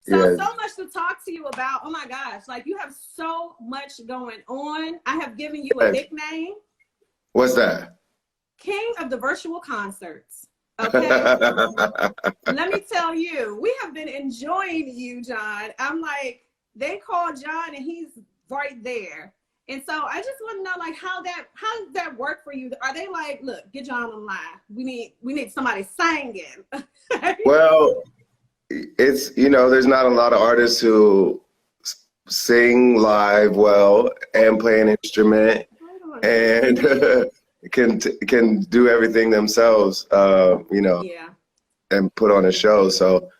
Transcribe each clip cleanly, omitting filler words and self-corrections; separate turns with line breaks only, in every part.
So,
Yes.
so much to talk to you about. Oh my gosh, like you have so much going on. I have given you a
Yes.
nickname.
What's that?
King of the virtual concerts. Okay. Let me tell you, we have been enjoying you, John. I'm like, they called John and he's right there. And so I just want to know, like, how does that work for you? Are they like, look, get John online. We need somebody singing.
Well, it's, there's not a lot of artists who sing live well and play an instrument and can do everything themselves,
Yeah.
and put on a show. So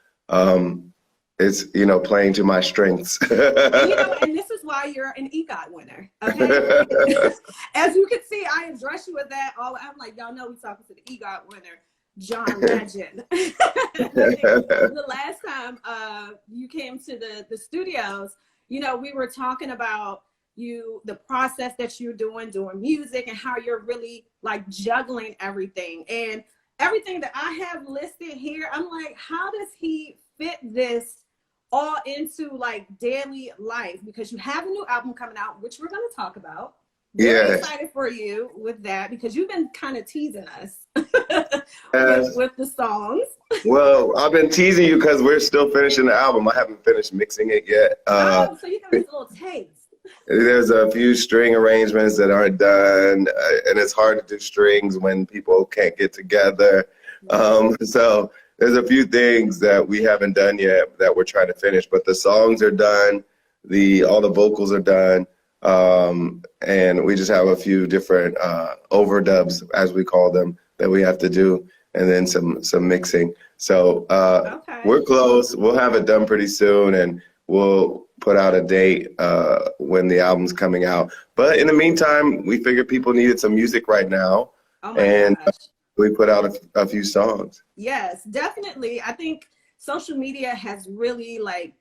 it's, playing to my strengths.
And this is why you're an EGOT winner. Okay. As you can see, I address you with that. I'm like, y'all know we talking to the EGOT winner, John Legend. The last time you came to the studios, we were talking about the process that you're doing music and how you're really like juggling everything and everything that I have listed here. I'm like, how does he fit this all into like daily life? Because you have a new album coming out, which we're going to talk about. Very excited for you with that because you've been kind of teasing us with the songs.
Well, I've been teasing you because we're still finishing the album. I haven't finished mixing it yet.
So you got this little taste.
There's a few string arrangements that aren't done, and it's hard to do strings when people can't get together. So there's a few things that we haven't done yet that we're trying to finish, but the songs are done, all the vocals are done, and we just have a few different overdubs, as we call them, that we have to do, and then some mixing. So we're close. We'll have it done pretty soon, and we'll put out a date when the album's coming out. But in the meantime, we figured people needed some music right now, and we put out a few songs.
Yes, definitely. I think social media has really like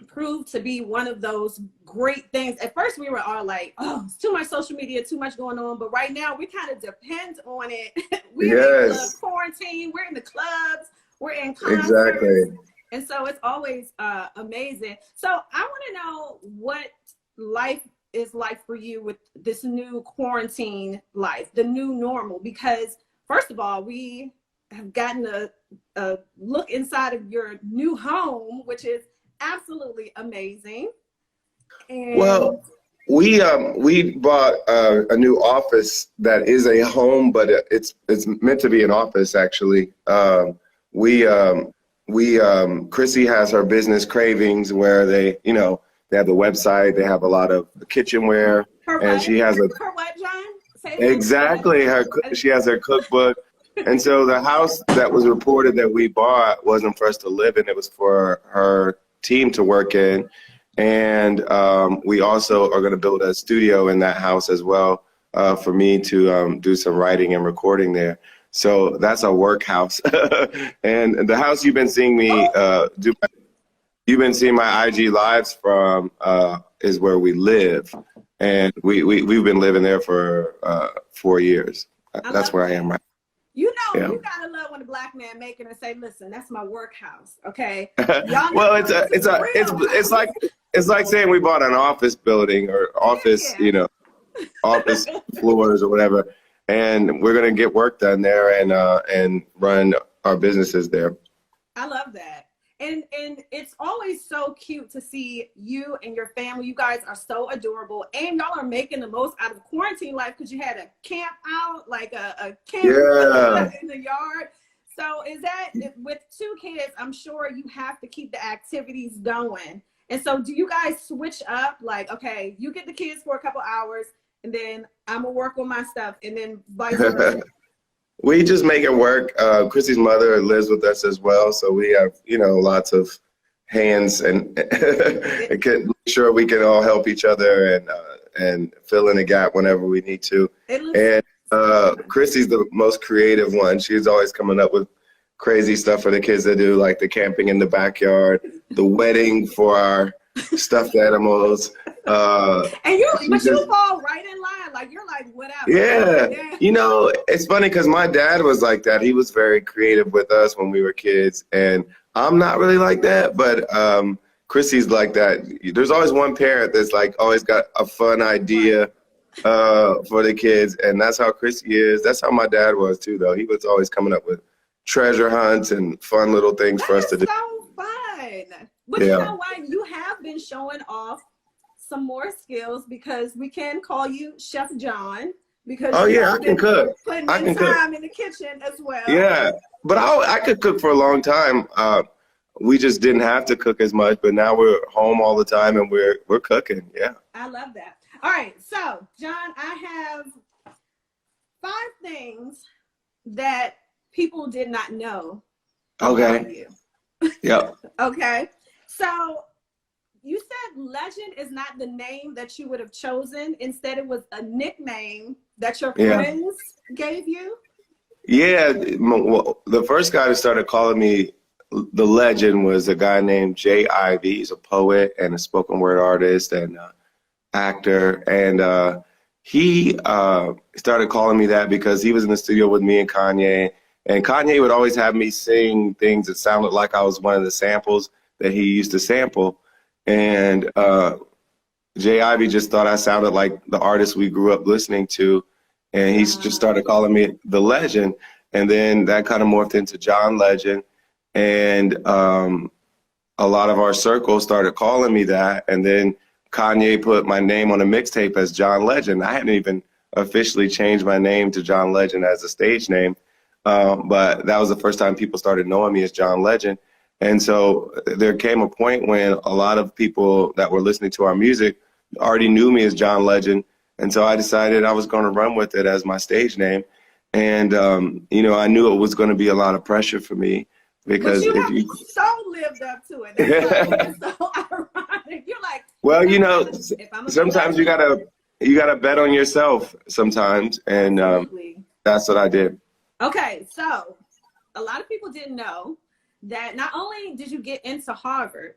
proved to be one of those great things. At first we were all like, oh, it's too much social media, too much going on. But right now we kind of depend on it. We're in the quarantine, we're in the clubs, we're in concerts.
Exactly.
And so it's always amazing. So I want to know what life is like for you with this new quarantine life, the new normal, because first of all, we have gotten a look inside of your new home, which is absolutely amazing. And
well, we bought a new office that is a home, but it's meant to be an office actually. Chrissy has her business Cravings where they have the website, they have a lot of kitchenware, and she has
her what, John? Say
exactly she has her cookbook. And so the house that was reported that we bought wasn't for us to live in, it was for her team to work in. And we also are going to build a studio in that house as well for me to do some writing and recording there. So that's a work house. And the house you've been seeing me you've been seeing my IG lives from is where we live. And we've been living there for 4 years. That's where I am right now.
You gotta love when a black man make it and say, "Listen, that's my workhouse." Okay.
Well, it's like saying we bought an office building or office, office floors or whatever, and we're gonna get work done there and run our businesses there.
I love that. And it's always so cute to see you and your family. You guys are so adorable, and y'all are making the most out of quarantine life because you had a camp out, like a camp in the yard. So is that with 2 kids? I'm sure you have to keep the activities going. And so do you guys switch up? Like, okay, you get the kids for a couple hours, and then I'm gonna work on my stuff, and then vice versa.
We just make it work. Chrissy's mother lives with us as well, so we have, lots of hands and make sure we can all help each other and fill in a gap whenever we need to. And Chrissy's the most creative one. She's always coming up with crazy stuff for the kids to do, like the camping in the backyard, the wedding for our stuffed animals.
And you fall right in line, like you're like whatever.
Yeah, it's funny because my dad was like that. He was very creative with us when we were kids, and I'm not really like that, but Chrissy's like that. There's always one parent that's like always got a fun idea for the kids, and that's how Chrissy is. That's how my dad was too, though. He was always coming up with treasure hunts and fun little things for us to do.
So fun. But
Yeah.
you know what? You have been showing off some more skills, because we can call you Chef John, because
I can cook.
Putting
I
in
can cook.
time in the kitchen as well.
Yeah, but I could cook for a long time. We just didn't have to cook as much, but now we're home all the time and we're cooking. Yeah.
I love that. All right, so John, I have 5 things that people did not know about you.
Yep.
Okay, so you said Legend is not the name that you would have chosen. Instead, it was a nickname that your friends gave you. Yeah,
well, the first guy that started calling me the Legend was a guy named Jay Ivy. He's a poet and a spoken word artist and actor. And he started calling me that because he was in the studio with me and Kanye. And Kanye would always have me sing things that sounded like I was one of the samples that he used to sample. And Jay Ivy just thought I sounded like the artist we grew up listening to. And he just started calling me the Legend. And then that kind of morphed into John Legend. And a lot of our circle started calling me that. And then Kanye put my name on a mixtape as John Legend. I hadn't even officially changed my name to John Legend as a stage name. But that was the first time people started knowing me as John Legend. And so there came a point when a lot of people that were listening to our music already knew me as John Legend. And so I decided I was going to run with it as my stage name. And, you know, I knew it was going to be a lot of pressure for me because
but you have so lived up to it. That's so ironic. You're like,
well, you know, sometimes you gotta bet on yourself sometimes. And that's what I did.
Okay. So a lot of people didn't know that not only did you get into Harvard,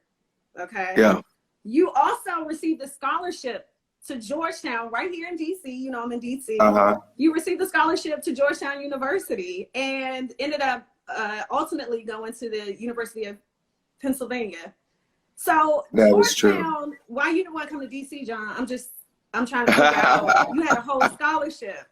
okay?
Yeah.
You also received a scholarship to Georgetown right here in DC. You know, I'm in DC. You received a scholarship to Georgetown University and ended up ultimately going to the University of Pennsylvania. So
that
Georgetown,
was true.
Why you didn't want to come to DC, John? I'm trying to figure out. You had a whole scholarship.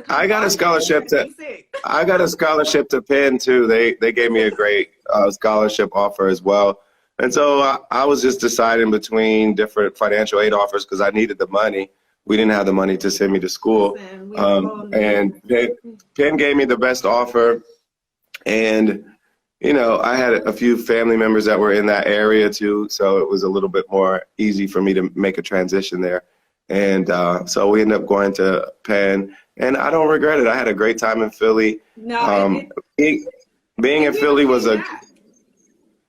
I got a scholarship to Penn too. They gave me a great scholarship offer as well. And so I was just deciding between different financial aid offers because I needed the money. We didn't have the money to send me to school. And Penn gave me the best offer. And, you know, I had a few family members that were in that area too. So it was a little bit more easy for me to make a transition there. And so we ended up going to Penn. And I don't regret it. I had a great time in Philly. Being in Philly was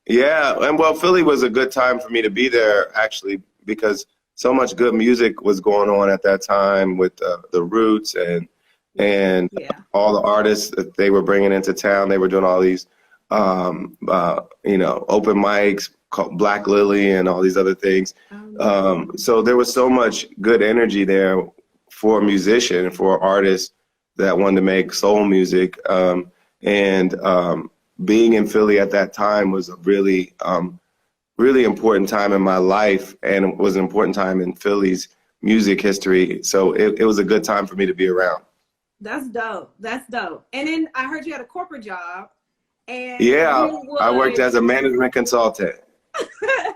Philly was a good time for me to be there, actually, because so much good music was going on at that time with the Roots and all the artists that they were bringing into town. They were doing all these, open mics called Black Lily and all these other things. So there was so much good energy there for a musician, for artists that wanted to make soul music. Being in Philly at that time was a really, really important time in my life, and it was an important time in Philly's music history. So it was a good time for me to be around.
That's dope. That's dope. And then I heard you had a corporate job. And
I worked as a management consultant.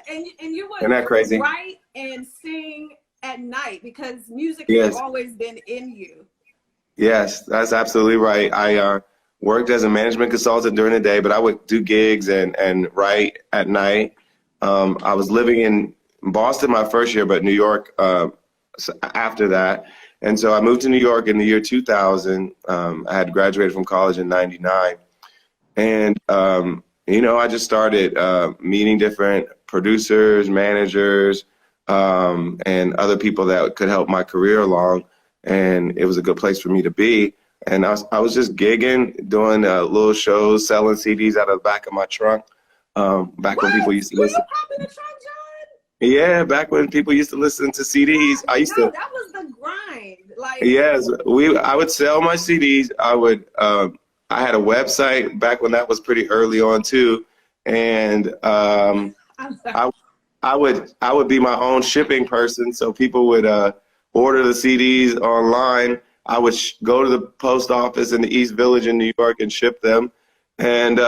and you would
Isn't that crazy?
Write and sing at night because music has always been in you.
Yes, that's absolutely right. I worked as a management consultant during the day, but I would do gigs and write at night. I was living in Boston my first year, but New York after that. And so I moved to New York in the year 2000. I had graduated from college in 99. And, I just started meeting different producers, managers, and other people that could help my career along. And it was a good place for me to be. And I was just gigging, doing little shows, selling CDs out of the back of my trunk. Back when people used to listen.
You pop in the trunk, John?
Yeah, back when people used to listen to CDs.
That was the grind.
Yes, I would sell my CDs. I had a website back when that was pretty early on too. and I would be my own shipping person. So people would order the CDs online. I would go to the post office in the East Village in New York and ship them. And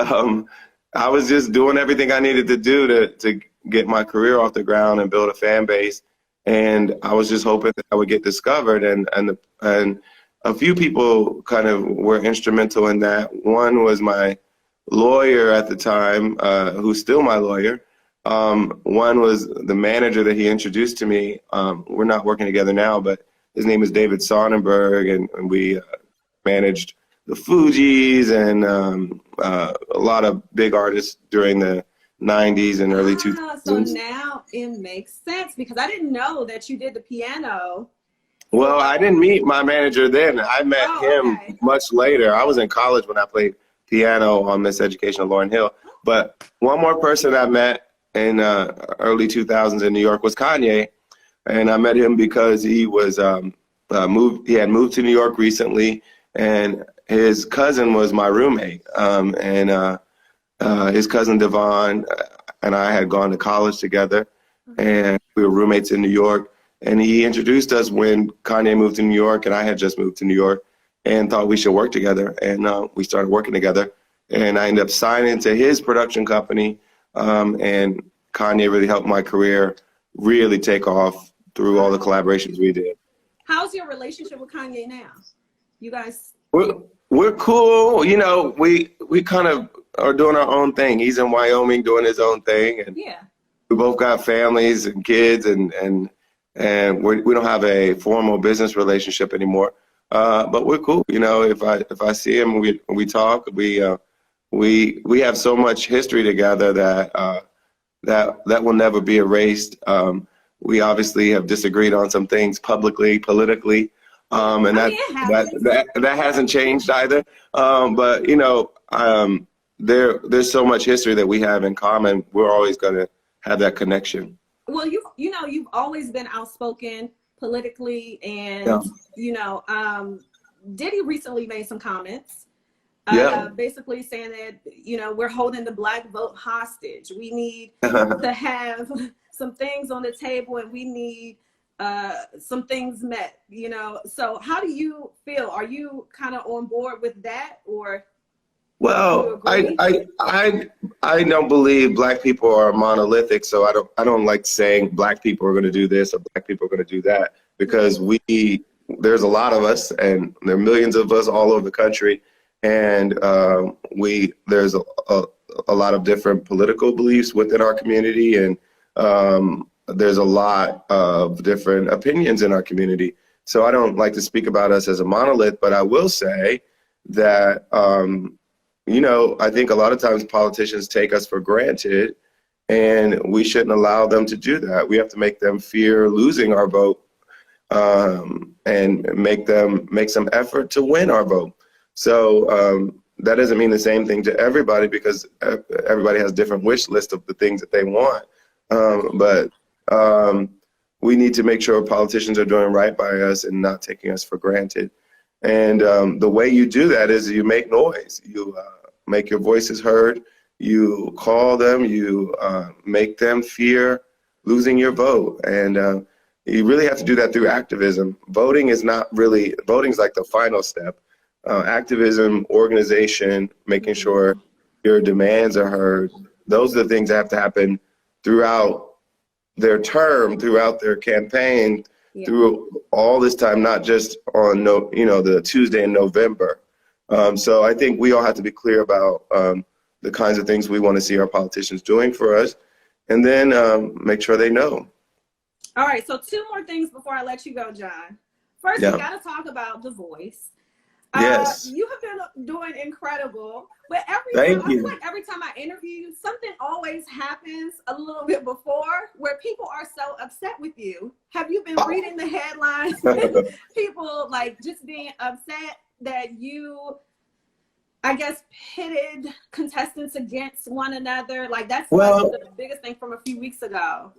I was just doing everything I needed to do to get my career off the ground and build a fan base. And I was just hoping that I would get discovered. And a few people kind of were instrumental in that. One was my lawyer at the time, who's still my lawyer. One was the manager that he introduced to me. We're not working together now, but his name is David Sonnenberg, and we managed the Fugees and a lot of big artists during the 90s and early 2000s.
So now it makes sense, because I didn't know that you did the piano.
Well, I didn't meet my manager then. I met him much later. I was in college when I played piano on Miss Education of Lauryn Hill. But one more person I met in early 2000s in New York was Kanye. And I met him because he was he had moved to New York recently, and his cousin was my roommate. His cousin Devon and I had gone to college together, and we were roommates in New York. And he introduced us when Kanye moved to New York, and I had just moved to New York, and thought we should work together. And we started working together. And I ended up signing to his production company. And Kanye really helped my career really take off through all the collaborations we did.
How's your relationship with Kanye now? You guys?
We're cool. You know, we kind of are doing our own thing. He's in Wyoming doing his own thing. And
yeah.
We both got families and kids, and we don't have a formal business relationship anymore. But we're cool. You know, if I see him, we talk. We have so much history together that will never be erased. We obviously have disagreed on some things publicly, politically, and that hasn't changed either. But you know, there's so much history that we have in common. We're always going to have that connection.
Well, you've always been outspoken politically, and
yeah.
You know, Diddy recently made some comments. Basically saying that, you know, we're holding the Black vote hostage. We need to have some things on the table, and we need some things met, you know. So how do you feel? Are you kind of on board with that, or?
Well, I don't believe Black people are monolithic, so I don't like saying Black people are going to do this or Black people are going to do that, because there's a lot of us, and there are millions of us all over the country. And there's a lot of different political beliefs within our community, and there's a lot of different opinions in our community. So I don't like to speak about us as a monolith, but I will say that, you know, I think a lot of times politicians take us for granted, and we shouldn't allow them to do that. We have to make them fear losing our vote, and make some effort to win our vote. So that doesn't mean the same thing to everybody, because everybody has different wish lists of the things that they want. But we need to make sure politicians are doing right by us and not taking us for granted. And the way you do that is you make noise. You make your voices heard. You call them. You make them fear losing your vote. And you really have to do that through activism. Voting's like the final step. Activism, organization, making sure your demands are heard. Those are the things that have to happen throughout their term, throughout their campaign, through all this time, not just on the Tuesday in November. So I think we all have to be clear about the kinds of things we want to see our politicians doing for us, and then make sure they know.
All right, so 2 more things before I let you go, John. First, we got to talk about The Voice.
Yes.
You have been doing incredible, but I feel like every time I interview you, something always happens a little bit before where people are so upset with you. Have you been reading the headlines? People like just being upset that you, I guess, pitted contestants against one another. Like that's the biggest thing from a few weeks ago.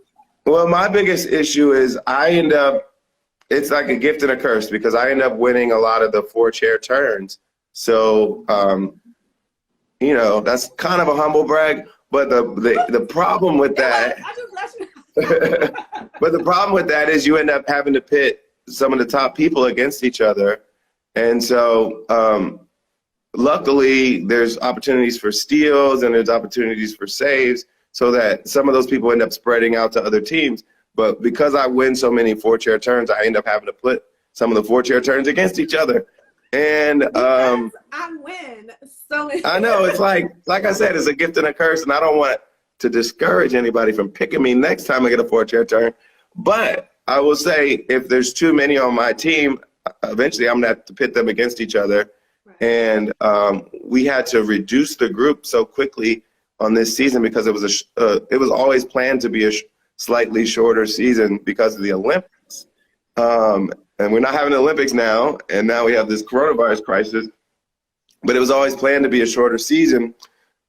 Well, my biggest issue is it's like a gift and a curse, because I end up winning a lot of the 4-chair turns. So, you know, that's kind of a humble brag. But the problem with that,
I just let you.
but the problem with that is you end up having to pit some of the top people against each other. And so luckily there's opportunities for steals and there's opportunities for saves so that some of those people end up spreading out to other teams. But because I win so many 4-chair turns, I end up having to put some of the 4-chair turns against each other. And
I win so many.
I know, it's like I said, it's a gift and a curse, and I don't want to discourage anybody from picking me next time I get a 4-chair turn. But I will say, if there's too many on my team, eventually I'm gonna have to pit them against each other. Right. And we had to reduce the group so quickly on this season because it was always planned to be a slightly shorter season because of the Olympics. And we're not having the Olympics now, and now we have this coronavirus crisis. But it was always planned to be a shorter season.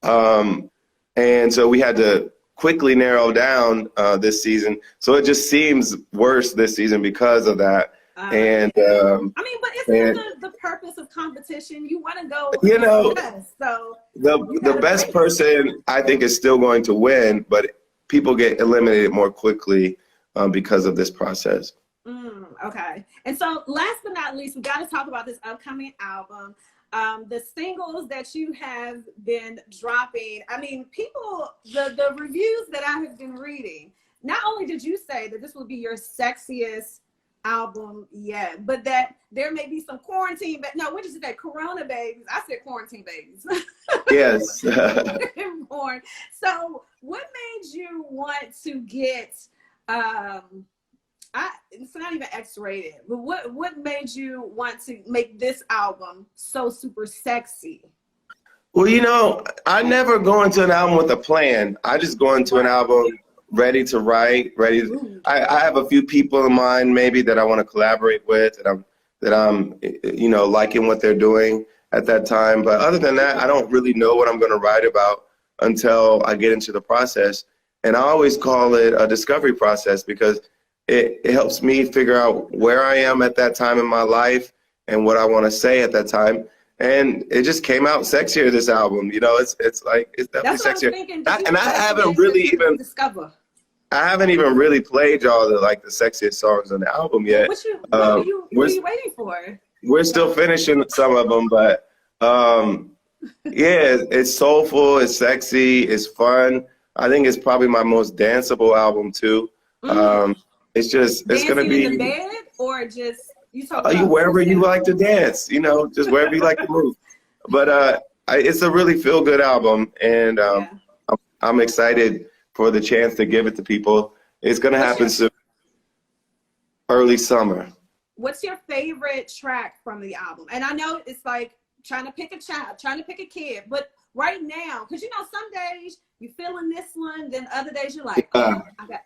And so we had to quickly narrow down this season. So it just seems worse this season because of that. And
I mean, but isn't the purpose of competition? You want to go,
you know,
best, so
the best person I think is still going to win, but people get eliminated more quickly because of this process.
Okay. And so last but not least, we got to talk about this upcoming album. The singles that you have been dropping. I mean, people, the reviews that I have been reading, not only did you say that this will be your sexiest album yet, but that there may be some quarantine, but no, what did you say? Corona babies. I said quarantine babies.
Yes.
Born. So what made you want to get, it's not even X-rated, but what made you want to make this album so super sexy?
Well, you know, I never go into an album with a plan. I just go into an album ready to write, I have a few people in mind maybe that I want to collaborate with, that I'm you know, liking what they're doing at that time. But other than that, I don't really know what I'm going to write about until I get into the process. And I always call it a discovery process because it helps me figure out where I am at that time in my life and what I want to say at that time. And it just came out sexier, this album. You know, it's definitely sexier. And I haven't really even discover. I haven't even really played y'all the sexiest songs on the album yet.
What are you waiting for?
We're still finishing some of them, but yeah, it's soulful, it's sexy, it's fun. I think it's probably my most danceable album too. It's gonna be
in the bed or just
wherever you like to dance, you know, just wherever you like to move. But it's a really feel good album, and I'm excited for the chance to give it to people. It's gonna happen soon, early summer.
What's your favorite track from the album? And I know it's like trying to pick a child, trying to pick a kid, but right now, because you know, some days you feeling this one, then other days you're like, oh, I got.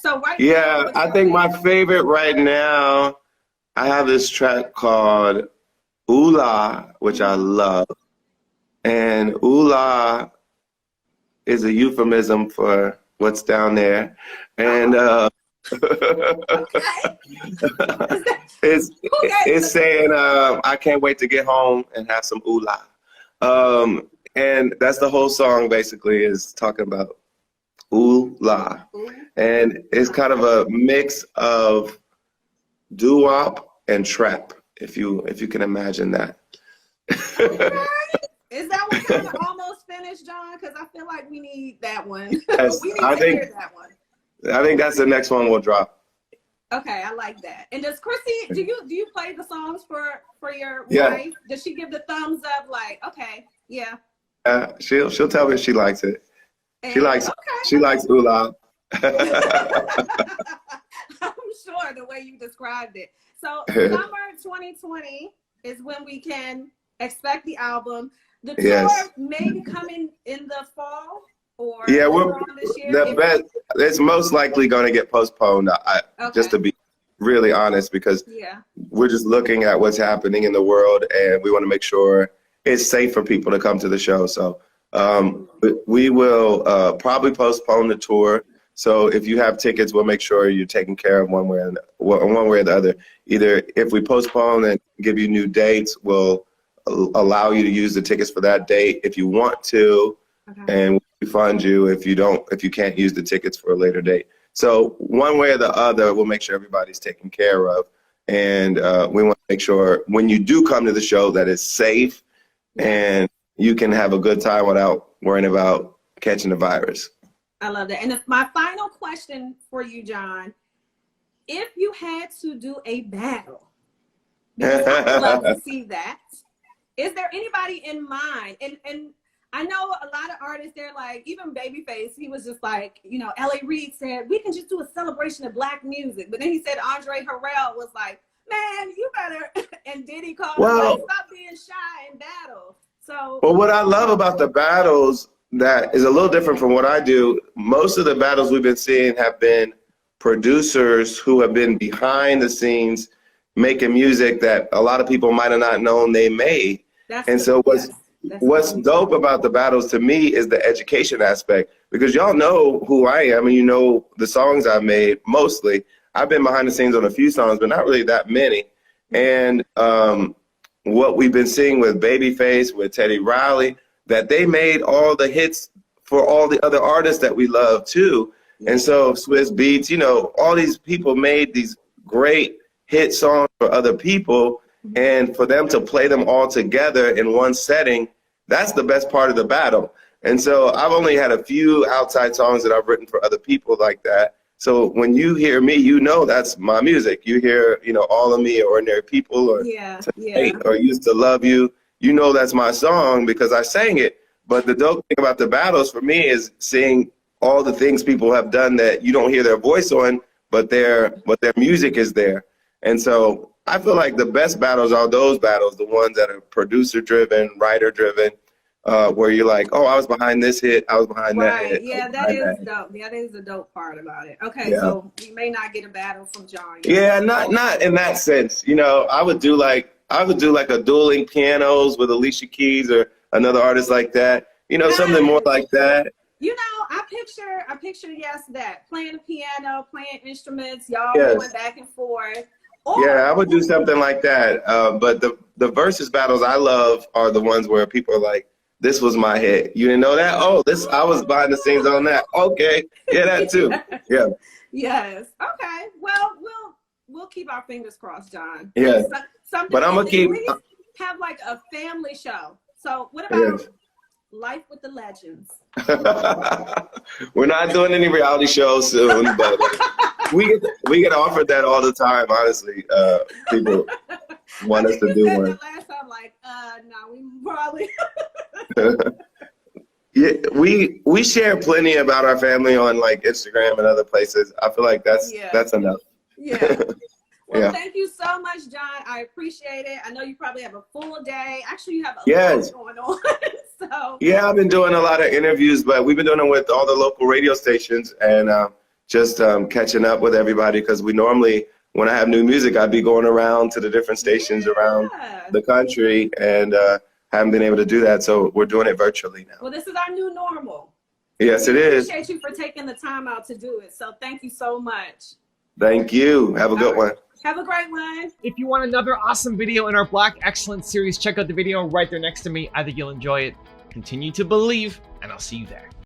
So right now,
I think my favorite right now, I have this track called Ooh La, which I love. And Ooh La is a euphemism for what's down there. And it's saying, I can't wait to get home and have some Ooh La. And that's the whole song basically, is talking about Ooh La. And it's kind of a mix of doo-wop and trap, if you can imagine that.
Is that one kind of almost finished, John? Because I feel like we need that one.
Yes,
we need to hear that one.
I think that's the next one we'll drop.
Okay, I like that. And does Chrissy, do you play the songs for your wife? Does she give the thumbs up like, okay, yeah?
She'll tell me she likes it. And, she likes Ooh La.
I'm sure the way you described it. So summer 2020 is when we can expect the album. The tour may be coming in the fall or
we're
this year.
It's most likely going to get postponed. Just to be really honest, because we're just looking at what's happening in the world, and we want to make sure it's safe for people to come to the show. So we will probably postpone the tour. So if you have tickets, we'll make sure you're taken care of one way or the other. Either if we postpone and give you new dates, we'll allow you to use the tickets for that date. If you want to,
Okay.
and we fund you if you can't use the tickets for a later date. So one way or the other, we'll make sure everybody's taken care of. And we want to make sure when you do come to the show that it's safe and you can have a good time without worrying about catching the virus.
I love that. And my final question for you, John, if you had to do a battle, because I would love to see that, is there anybody in mind? And I know a lot of artists, they're like, even Babyface, he was just like, you know, L.A. Reid said, we can just do a celebration of Black music. But then he said Andre Harrell was like, man, you better, and Diddy called him, like, stop being shy in battle. So,
well, what I love about the battles that is a little different from what I do, most of the battles we've been seeing have been producers who have been behind the scenes making music that a lot of people might have not known they made. And so what's dope about the battles to me is the education aspect, because y'all know who I am and you know the songs I've made mostly. I've been behind the scenes on a few songs, but not really that many. And what we've been seeing with Babyface, with Teddy Riley, that they made all the hits for all the other artists that we love too. And so Swiss Beats, you know, all these people made these great hit songs for other people, and for them to play them all together in one setting, that's the best part of the battle. And so I've only had a few outside songs that I've written for other people like that. So when you hear me, you know that's my music. You hear, you know, All of Me or Ordinary People or Tonight or Used to Love You. You know that's my song because I sang it. But the dope thing about the battles for me is seeing all the things people have done that you don't hear their voice on, but their music is there. And so I feel like the best battles are those battles, the ones that are producer-driven, writer-driven, where you're like, oh, I was behind this hit, I was behind that hit.
Yeah, that is dope. Yeah, that is the dope part about it. Okay, so we may not get a battle from John.
Yeah, not in that sense. You know, I would do like a dueling pianos with Alicia Keys or another artist like that. You know, something more like that.
You know, I picture that playing the piano, playing instruments, y'all going back and forth.
Yeah, I would do something like that. But the versus battles I love are the ones where people are like, this was my hit. You didn't know that? Oh, I was behind the scenes on that. Okay. Yeah, that too. Yeah.
Yes. Okay. Well, we'll keep our fingers crossed, John.
Yeah.
But I'm gonna have like a family show. So what about Life with the Legends?
We're not doing any reality shows soon, but we get offered that all the time. Honestly, people want us to do one.
Last time, like, no, we probably.
Yeah, we share plenty about our family on like Instagram and other places. I feel like that's enough.
Yeah. Well, thank you so much, John. I appreciate it. I know you probably have a full day. Actually, you have a lot going on. So
yeah, I've been doing a lot of interviews, but we've been doing it with all the local radio stations and just catching up with everybody, because we normally, when I have new music, I'd be going around to the different stations around the country, and haven't been able to do that. So we're doing it virtually now.
Well, this is our new normal.
Yes, it is.
Appreciate you for taking the time out to do it. So thank you so much.
Thank you. Have a good one.
Have a great one.
If you want another awesome video in our Black Excellence series, check out the video right there next to me. I think you'll enjoy it. Continue to believe, and I'll see you there.